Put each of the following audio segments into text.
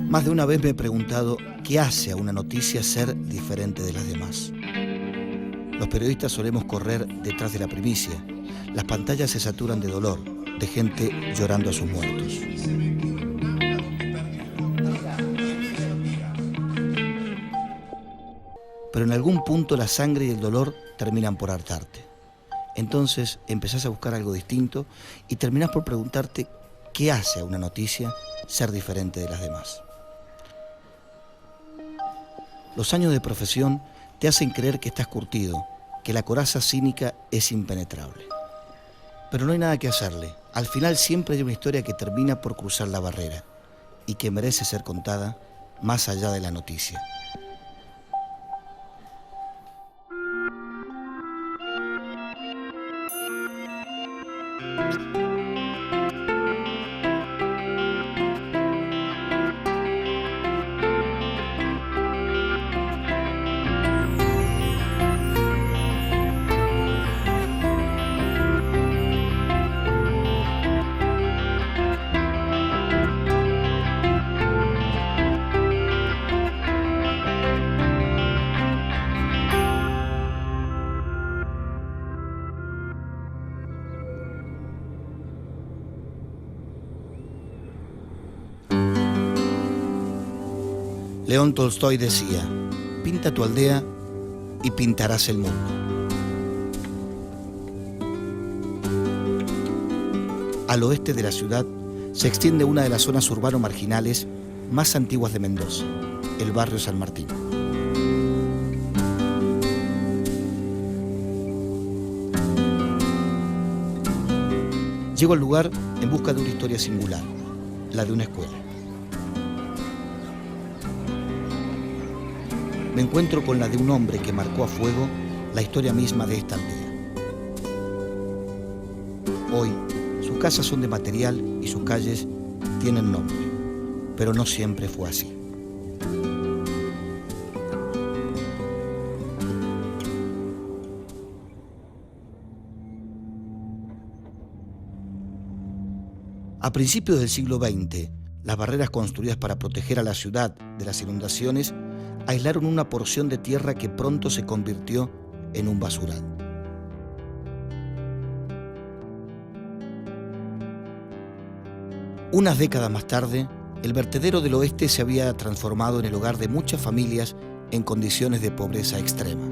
Más de una vez me he preguntado qué hace a una noticia ser diferente de las demás. Los periodistas solemos correr detrás de la primicia. Las pantallas se saturan de dolor, de gente llorando a sus muertos. Pero en algún punto la sangre y el dolor terminan por hartarte. Entonces empezás a buscar algo distinto y terminás por preguntarte qué hace a una noticia ser diferente de las demás. Los años de profesión te hacen creer que estás curtido, que la coraza cínica es impenetrable. Pero no hay nada que hacerle. Al final siempre hay una historia que termina por cruzar la barrera y que merece ser contada más allá de la noticia. León Tolstoy decía: pinta tu aldea y pintarás el mundo. Al oeste de la ciudad se extiende una de las zonas urbano-marginales más antiguas de Mendoza, el barrio San Martín. Llego al lugar en busca de una historia singular, la de una escuela. Me encuentro con la de un hombre que marcó a fuego la historia misma de esta aldea. Hoy, sus casas son de material y sus calles tienen nombre, pero no siempre fue así. A principios del siglo XX, las barreras construidas para proteger a la ciudad de las inundaciones aislaron una porción de tierra que pronto se convirtió en un basural. Unas décadas más tarde, el vertedero del oeste se había transformado en el hogar de muchas familias en condiciones de pobreza extrema.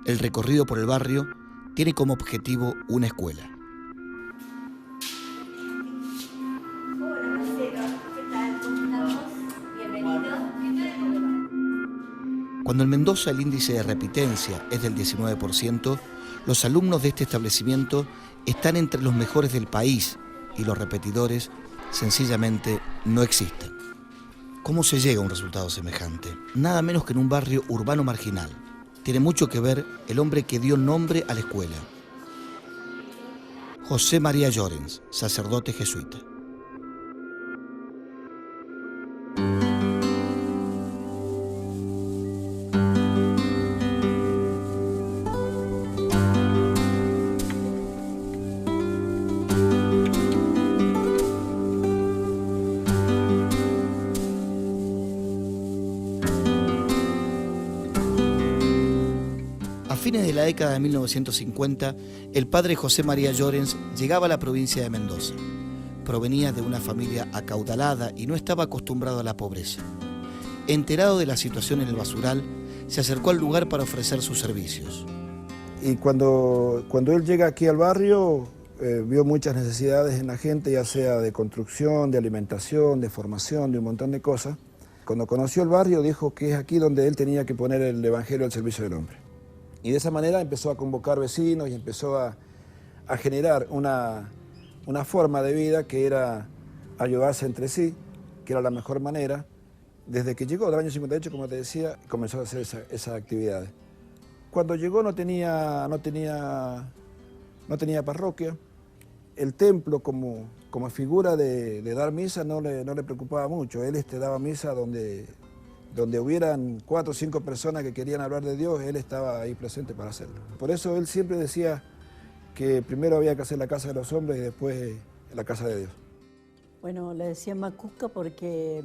El recorrido por el barrio tiene como objetivo una escuela. Hola, ¿qué tal? ¿Cómo estamos? Bienvenido. Cuando en Mendoza el índice de repitencia es del 19%, los alumnos de este establecimiento están entre los mejores del país y los repetidores sencillamente no existen. ¿Cómo se llega a un resultado semejante? Nada menos que en un barrio urbano marginal. Tiene mucho que ver el hombre que dio nombre a la escuela. José María Llorens, sacerdote jesuita. A fines de la década de 1950, el padre José María Llorens llegaba a la provincia de Mendoza. Provenía de una familia acaudalada y no estaba acostumbrado a la pobreza. Enterado de la situación en el basural, se acercó al lugar para ofrecer sus servicios. Y cuando él llega aquí al barrio, vio muchas necesidades en la gente, ya sea de construcción, de alimentación, de formación, de un montón de cosas. Cuando conoció el barrio, dijo que es aquí donde él tenía que poner el evangelio al servicio del hombre. Y de esa manera empezó a convocar vecinos y empezó a generar una forma de vida que era ayudarse entre sí, que era la mejor manera. Desde que llegó, del año 58, como te decía, comenzó a hacer esas actividades. Cuando llegó no tenía parroquia, el templo como figura de dar misa no le preocupaba mucho. Él daba misa donde hubieran 4 o 5 personas que querían hablar de Dios, él estaba ahí presente para hacerlo. Por eso él siempre decía que primero había que hacer la casa de los hombres y después la casa de Dios. Bueno, le decía Macuca porque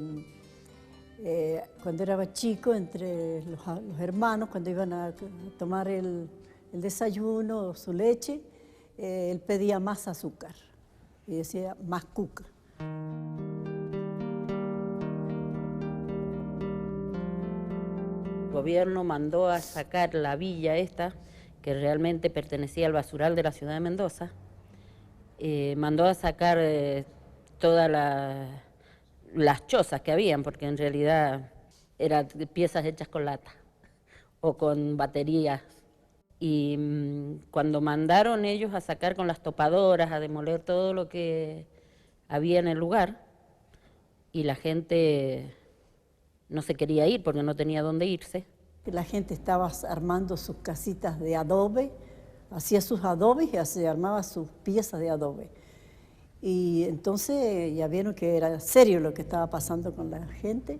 cuando era chico, entre los hermanos, cuando iban a tomar el desayuno o su leche, él pedía más azúcar y decía más cuca. El gobierno mandó a sacar la villa esta, que realmente pertenecía al basural de la ciudad de Mendoza, mandó a sacar todas las chozas que habían, porque en realidad eran piezas hechas con lata o con baterías. Y cuando mandaron ellos a sacar con las topadoras, a demoler todo lo que había en el lugar, y la gente no se quería ir porque no tenía dónde irse. La gente estaba armando sus casitas de adobe, hacía sus adobes y se armaba sus piezas de adobe. Y entonces ya vieron que era serio lo que estaba pasando con la gente,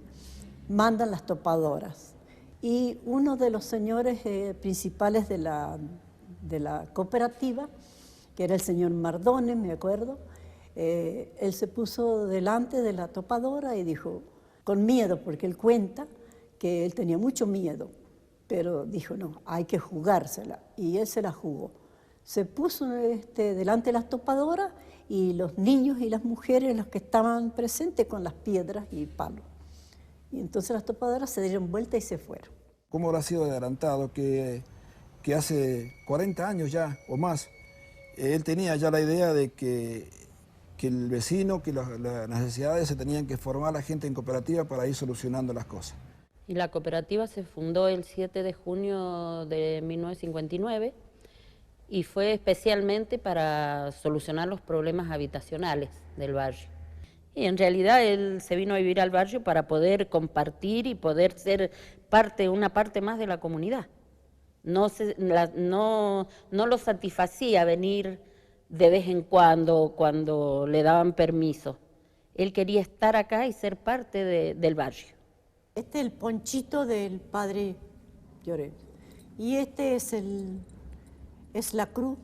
mandan las topadoras. Y uno de los señores principales de la cooperativa, que era el señor Mardones, me acuerdo, él se puso delante de la topadora y dijo, con miedo, porque él cuenta que él tenía mucho miedo, pero dijo, no, hay que jugársela, y él se la jugó. Se puso delante de las topadoras y los niños y las mujeres, los que estaban presentes, con las piedras y palos. Y entonces las topadoras se dieron vuelta y se fueron. ¿Cómo habrá sido adelantado que hace 40 años ya o más, él tenía ya la idea de que el vecino, que las necesidades se tenían que formar la gente en cooperativa para ir solucionando las cosas? Y la cooperativa se fundó el 7 de junio de 1959 y fue especialmente para solucionar los problemas habitacionales del barrio. Y en realidad él se vino a vivir al barrio para poder compartir y poder ser una parte más de la comunidad. No lo satisfacía venir de vez en cuando le daban permiso. Él quería estar acá y ser parte del barrio. Este es el ponchito del padre Llorens. Y este es la cruz,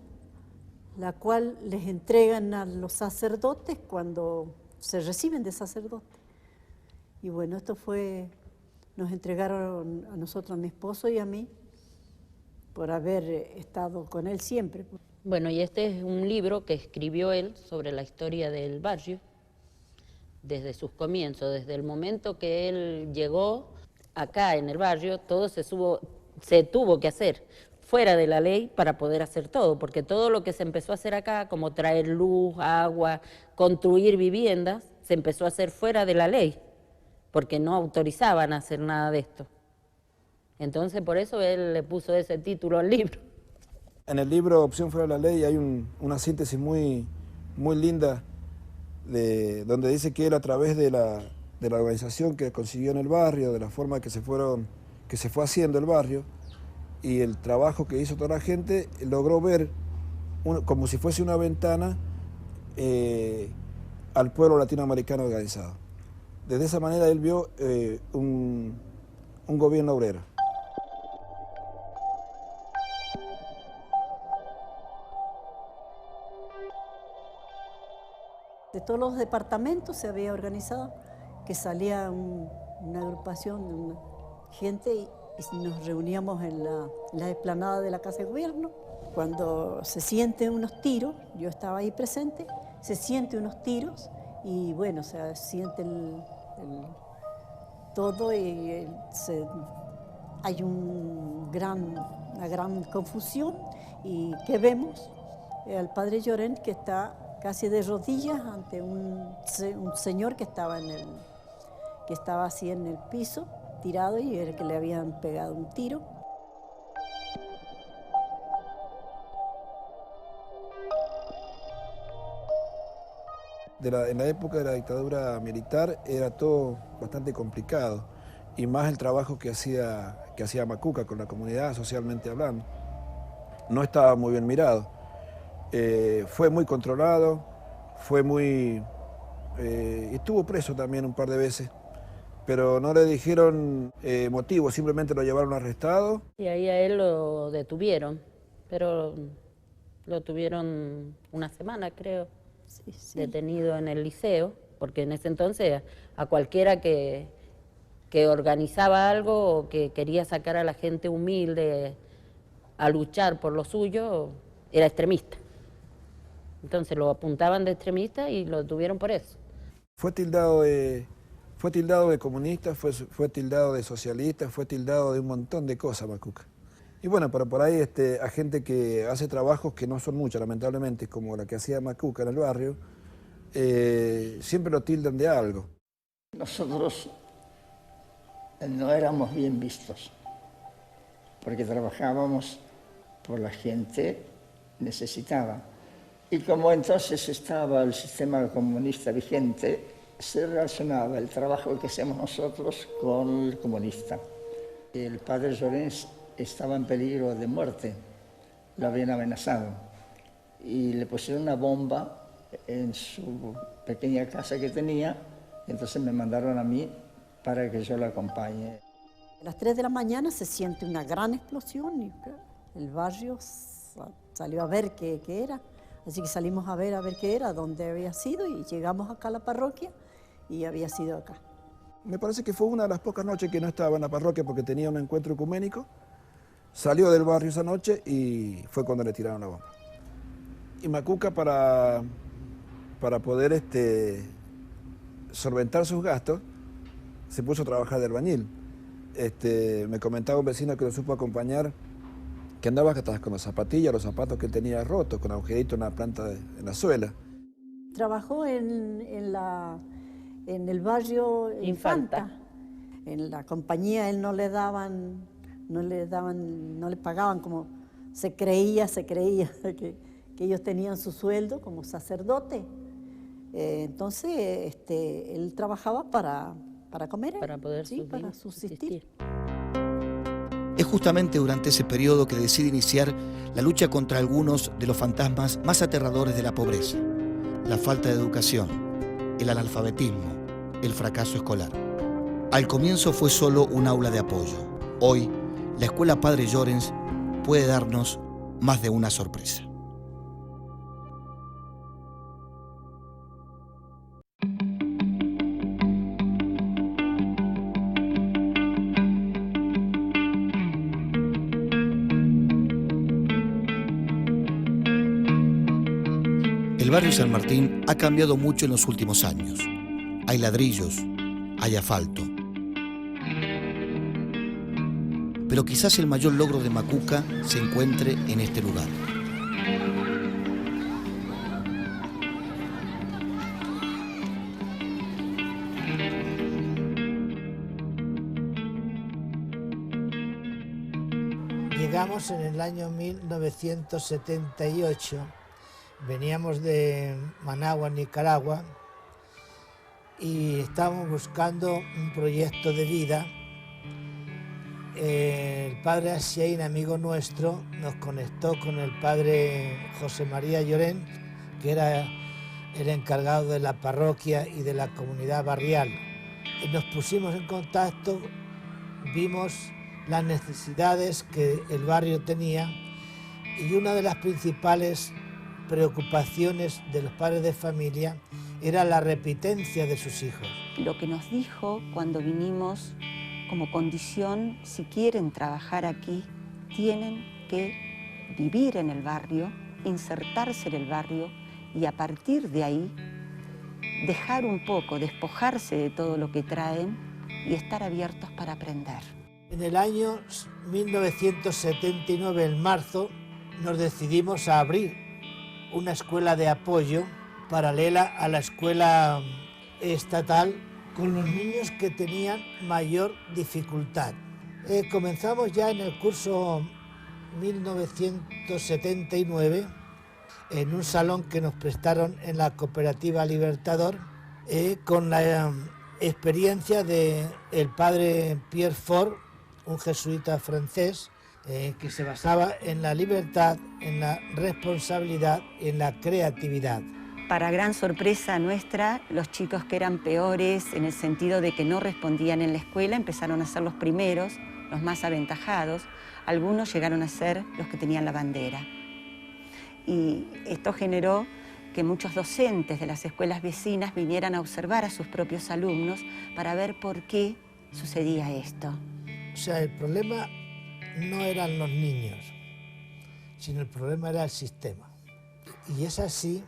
la cual les entregan a los sacerdotes cuando se reciben de sacerdote. Y bueno, nos entregaron a nosotros, a mi esposo y a mí, por haber estado con él siempre. Bueno, y este es un libro que escribió él sobre la historia del barrio, desde sus comienzos, desde el momento que él llegó acá en el barrio, todo se tuvo que hacer fuera de la ley para poder hacer todo, porque todo lo que se empezó a hacer acá, como traer luz, agua, construir viviendas, se empezó a hacer fuera de la ley, porque no autorizaban a hacer nada de esto. Entonces, por eso él le puso ese título al libro. En el libro Opción fuera de la ley hay una síntesis muy linda donde dice que él, a través de la organización que consiguió en el barrio, de la forma que se fue haciendo el barrio y el trabajo que hizo toda la gente, logró ver como si fuese una ventana al pueblo latinoamericano organizado. Desde esa manera él vio un gobierno obrero. De todos los departamentos se había organizado que salía una agrupación de gente y nos reuníamos en la explanada de la Casa de Gobierno. Cuando se sienten unos tiros, yo estaba ahí presente, se sienten unos tiros y bueno, se siente todo y hay una gran confusión. ¿Y qué vemos? Al padre Llorens, que está casi de rodillas ante un señor que estaba así en el piso, tirado, y era que le habían pegado un tiro. En la época de la dictadura militar era todo bastante complicado, y más el trabajo que hacía Macuca con la comunidad, socialmente hablando. No estaba muy bien mirado. Fue muy controlado, estuvo preso también un par de veces, pero no le dijeron motivo, simplemente lo llevaron arrestado. Y ahí a él lo detuvieron, pero lo tuvieron una semana, creo, detenido en el liceo, porque en ese entonces a cualquiera que organizaba algo o que quería sacar a la gente humilde a luchar por lo suyo, era extremista. Entonces lo apuntaban de extremista y lo detuvieron por eso. Fue tildado de comunista, fue tildado de socialista, fue tildado de un montón de cosas, Macuca. Y bueno, pero por ahí a gente que hace trabajos que no son muchos, lamentablemente, como la que hacía Macuca en el barrio, siempre lo tildan de algo. Nosotros no éramos bien vistos, porque trabajábamos por la gente necesitada. Y como entonces estaba el sistema comunista vigente, se relacionaba el trabajo que hacemos nosotros con el comunista. El padre Llorens estaba en peligro de muerte, lo habían amenazado y le pusieron una bomba en su pequeña casa que tenía, entonces me mandaron a mí para que yo lo acompañe. A las 3 de la mañana se siente una gran explosión y el barrio salió a ver qué era. Así que salimos a ver qué era, dónde había sido y llegamos acá a la parroquia y había sido acá. Me parece que fue una de las pocas noches que no estaba en la parroquia porque tenía un encuentro ecuménico. Salió del barrio esa noche y fue cuando le tiraron la bomba. Y Macuca para poder solventar sus gastos se puso a trabajar de albañil. Me comentaba un vecino que lo supo acompañar, que andaba hasta con las zapatillas, los zapatos que tenía rotos, con agujeritos en la planta, en la suela. Trabajó en el barrio Infanta. En la compañía él no le pagaban como se creía que ellos tenían su sueldo como sacerdote. Entonces él trabajaba para comer. Para poder para subsistir. Es justamente durante ese periodo que decide iniciar la lucha contra algunos de los fantasmas más aterradores de la pobreza: la falta de educación, el analfabetismo, el fracaso escolar. Al comienzo fue solo un aula de apoyo. Hoy, la Escuela Padre Llorens puede darnos más de una sorpresa. El barrio San Martín ha cambiado mucho en los últimos años. Hay ladrillos, hay asfalto. Pero quizás el mayor logro de Macuca se encuentre en este lugar. Llegamos en el año 1978. Veníamos de Managua, Nicaragua, y estábamos buscando un proyecto de vida. El padre Asiaín, amigo nuestro, nos conectó con el padre José María Llorens, que era el encargado de la parroquia y de la comunidad barrial. Y nos pusimos en contacto, vimos las necesidades que el barrio tenía y una de las principales preocupaciones de los padres de familia era la repitencia de sus hijos. Lo que nos dijo cuando vinimos como condición, si quieren trabajar aquí, tienen que vivir en el barrio, insertarse en el barrio y a partir de ahí dejar un poco, despojarse de todo lo que traen y estar abiertos para aprender. En el año 1979, en marzo, nos decidimos a abrir una escuela de apoyo paralela a la escuela estatal con los niños que tenían mayor dificultad. Comenzamos ya en el curso 1979 en un salón que nos prestaron en la Cooperativa Libertador con la experiencia del padre Pierre Fort, un jesuita francés, que se basaba en la libertad, en la responsabilidad y en la creatividad. Para gran sorpresa nuestra, los chicos que eran peores en el sentido de que no respondían en la escuela empezaron a ser los primeros, los más aventajados. Algunos llegaron a ser los que tenían la bandera. Y esto generó que muchos docentes de las escuelas vecinas vinieran a observar a sus propios alumnos para ver por qué sucedía esto. O sea, el problema no eran los niños, sino el problema era el sistema. Y es así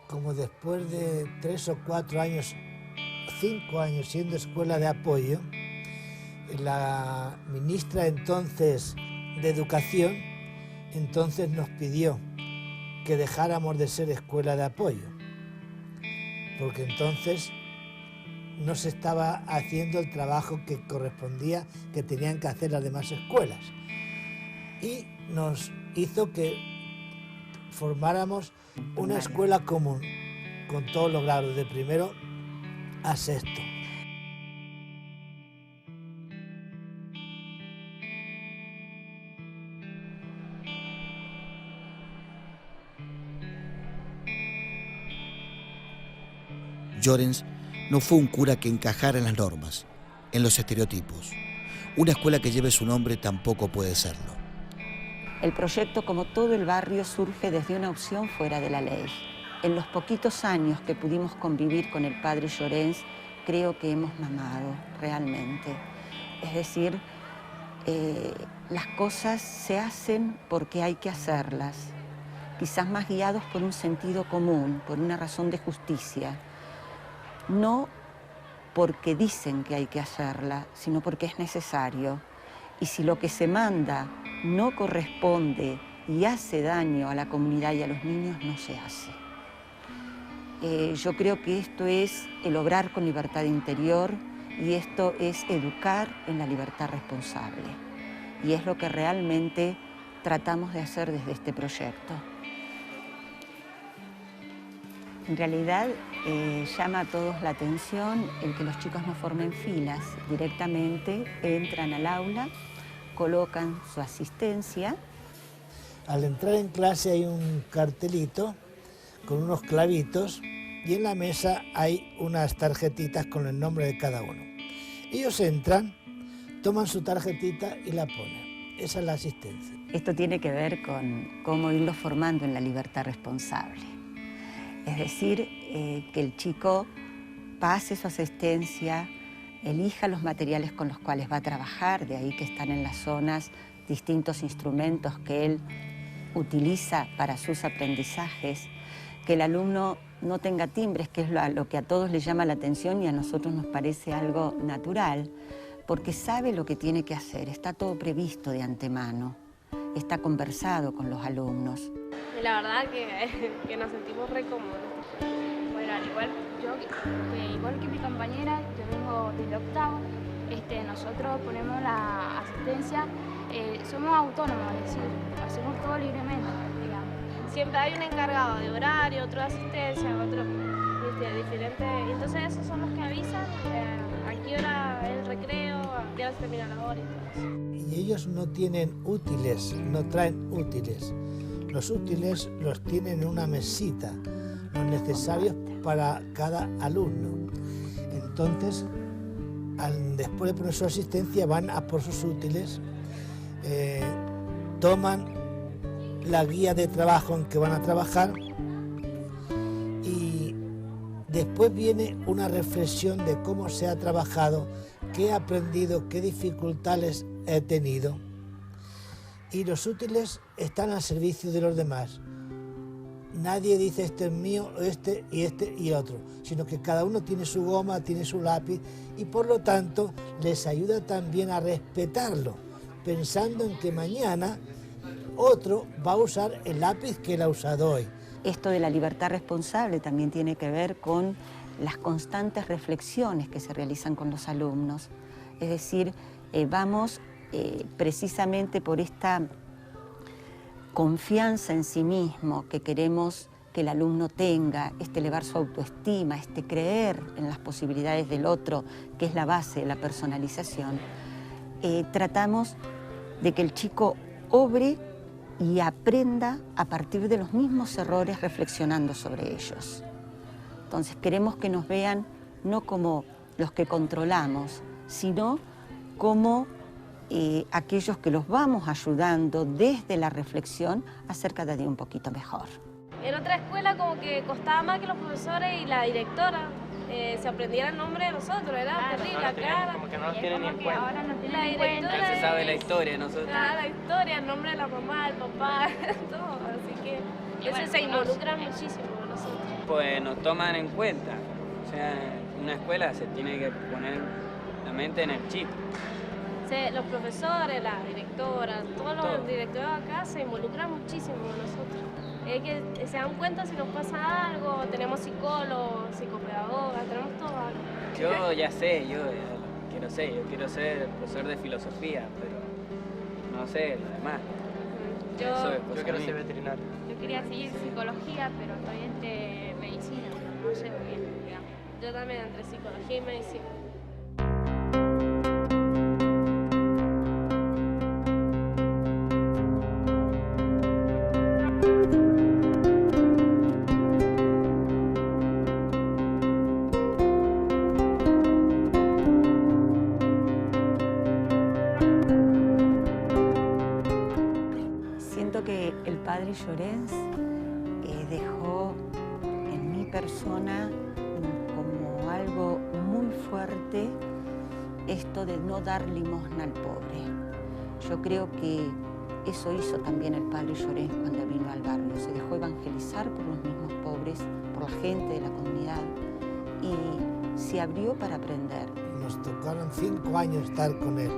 como después de 3 o 4 años, 5 años siendo escuela de apoyo, la ministra entonces de Educación entonces nos pidió que dejáramos de ser escuela de apoyo, porque entonces no se estaba haciendo el trabajo que correspondía, que tenían que hacer las demás escuelas. Y nos hizo que formáramos una escuela común, con todos los grados, de primero a sexto. Llorens no fue un cura que encajara en las normas, en los estereotipos. Una escuela que lleve su nombre tampoco puede serlo. El proyecto, como todo el barrio, surge desde una opción fuera de la ley. En los poquitos años que pudimos convivir con el padre Llorens, creo que hemos mamado realmente. Es decir, las cosas se hacen porque hay que hacerlas, quizás más guiados por un sentido común, por una razón de justicia. No porque dicen que hay que hacerla, sino porque es necesario. Y si lo que se manda no corresponde y hace daño a la comunidad y a los niños, no se hace. Yo creo que esto es el obrar con libertad interior y esto es educar en la libertad responsable. Y es lo que realmente tratamos de hacer desde este proyecto. En realidad llama a todos la atención el que los chicos no formen filas. Directamente entran al aula, colocan su asistencia. Al entrar en clase hay un cartelito con unos clavitos y en la mesa hay unas tarjetitas con el nombre de cada uno. Ellos entran, toman su tarjetita y la ponen. Esa es la asistencia. Esto tiene que ver con cómo irlo formando en la libertad responsable. Es decir, que el chico pase su asistencia, elija los materiales con los cuales va a trabajar, de ahí que están en las zonas distintos instrumentos que él utiliza para sus aprendizajes, que el alumno no tenga timbres, que es lo que a todos les llama la atención y a nosotros nos parece algo natural, porque sabe lo que tiene que hacer, está todo previsto de antemano, está conversado con los alumnos. La verdad que nos sentimos re cómodos. Bueno, igual que mi compañera, yo vengo del octavo, nosotros ponemos la asistencia, somos autónomos, es decir, hacemos todo libremente, digamos. Siempre hay un encargado de horario, otro de asistencia, otro diferente. Entonces esos son los que avisan a qué hora es el recreo, a qué hora se termina la hora y todo eso. Y ellos no tienen útiles, no traen útiles. Los útiles los tienen en una mesita, los necesarios para cada alumno. Entonces, después de poner su asistencia, van a por sus útiles, toman la guía de trabajo en que van a trabajar y después viene una reflexión de cómo se ha trabajado, qué he aprendido, qué dificultades he tenido. Y los útiles están al servicio de los demás. Nadie dice este es mío, este y otro, sino que cada uno tiene su goma, tiene su lápiz y por lo tanto les ayuda también a respetarlo, pensando en que mañana otro va a usar el lápiz que él ha usado hoy. Esto de la libertad responsable también tiene que ver con las constantes reflexiones que se realizan con los alumnos. Es decir, vamos precisamente por esta confianza en sí mismo que queremos que el alumno tenga, elevar su autoestima, creer en las posibilidades del otro, que es la base de la personalización, tratamos de que el chico obre y aprenda a partir de los mismos errores, reflexionando sobre ellos. Entonces queremos que nos vean no como los que controlamos, sino como aquellos que los vamos ayudando desde la reflexión a ser cada día un poquito mejor. En otra escuela como que costaba más que los profesores y la directora se aprendiera el nombre de nosotros, era terrible acá. Como que no nos tienen ni en cuenta. Ahora nos tienen en cuenta. Ya se sabe la historia de nosotros. La historia, el nombre de la mamá, el papá, todo. Así que eso se involucra muchísimo con nosotros. Pues nos toman en cuenta. O sea, una escuela se tiene que poner la mente en el chip. Los profesores, la directora, todos los directores acá se involucran muchísimo con nosotros. Es que se dan cuenta si nos pasa algo, tenemos psicólogos, psicopedagogas, tenemos todo algo. Yo ya sé, yo quiero ser profesor de filosofía, pero no sé lo demás. Yo quiero ser veterinario. Yo quería seguir psicología, pero estoy entre medicina, no sé muy bien. Digamos. Yo también entre psicología y medicina. Siento que el padre Llorens dejó en mi persona como algo muy fuerte esto de no dar limosna al pobre. Yo creo que eso hizo también el padre Llorens cuando vino al barrio. Se dejó evangelizar por los mismos pobres, por la gente de la comunidad y se abrió para aprender. Nos tocaron 5 años estar con él.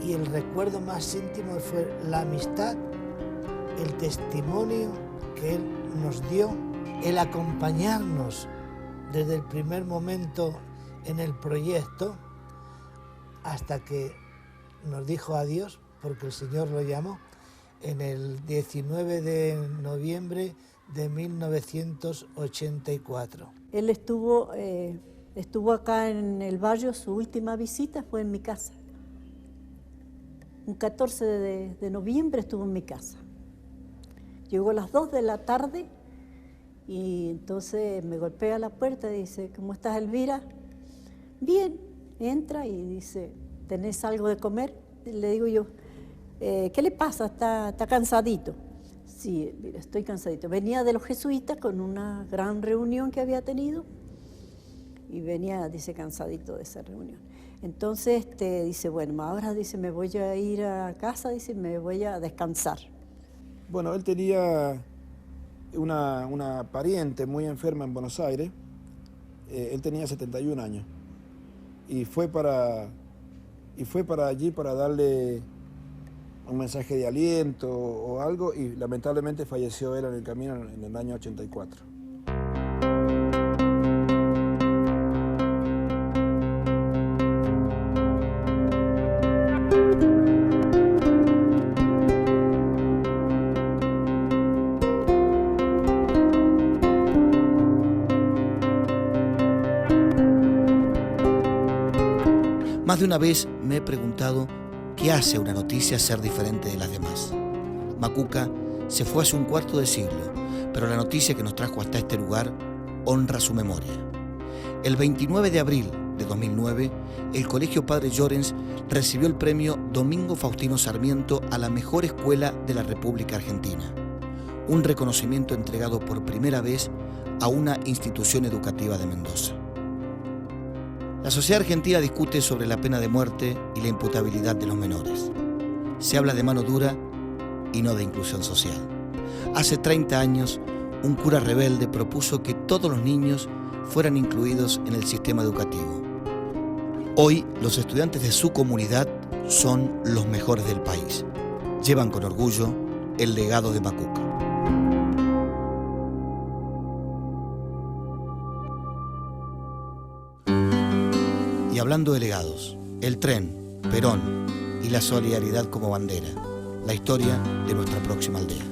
Y el recuerdo más íntimo fue la amistad, el testimonio que él nos dio, el acompañarnos desde el primer momento en el proyecto hasta que nos dijo adiós, porque el Señor lo llamó, en el 19 de noviembre de 1984. Él estuvo acá en el barrio, su última visita fue en mi casa. Un 14 de noviembre estuvo en mi casa. Llegó a las 2 de la tarde y entonces me golpea la puerta y dice, ¿cómo estás, Elvira? Bien, entra y dice, ¿tenés algo de comer? Le digo yo, ¿qué le pasa? ¿Está cansadito? Sí, mira, estoy cansadito. Venía de los jesuitas con una gran reunión que había tenido y venía, dice, cansadito de esa reunión. Entonces dice, bueno, ahora dice, me voy a ir a casa, dice, me voy a descansar. Bueno, él tenía una pariente muy enferma en Buenos Aires. Él tenía 71 años y fue para allí para darle un mensaje de aliento o algo y lamentablemente falleció él en el camino en el año 84. Más de una vez me he preguntado qué hace una noticia ser diferente de las demás. Macuca se fue hace un cuarto de siglo, pero la noticia que nos trajo hasta este lugar honra su memoria. El 29 de abril de 2009, el Colegio Padre Llorens recibió el premio Domingo Faustino Sarmiento a la mejor escuela de la República Argentina, un reconocimiento entregado por primera vez a una institución educativa de Mendoza. La sociedad argentina discute sobre la pena de muerte y la imputabilidad de los menores. Se habla de mano dura y no de inclusión social. Hace 30 años, un cura rebelde propuso que todos los niños fueran incluidos en el sistema educativo. Hoy, los estudiantes de su comunidad son los mejores del país. Llevan con orgullo el legado de Macuca. Y hablando de legados, el tren, Perón y la solidaridad como bandera, la historia de nuestra próxima aldea.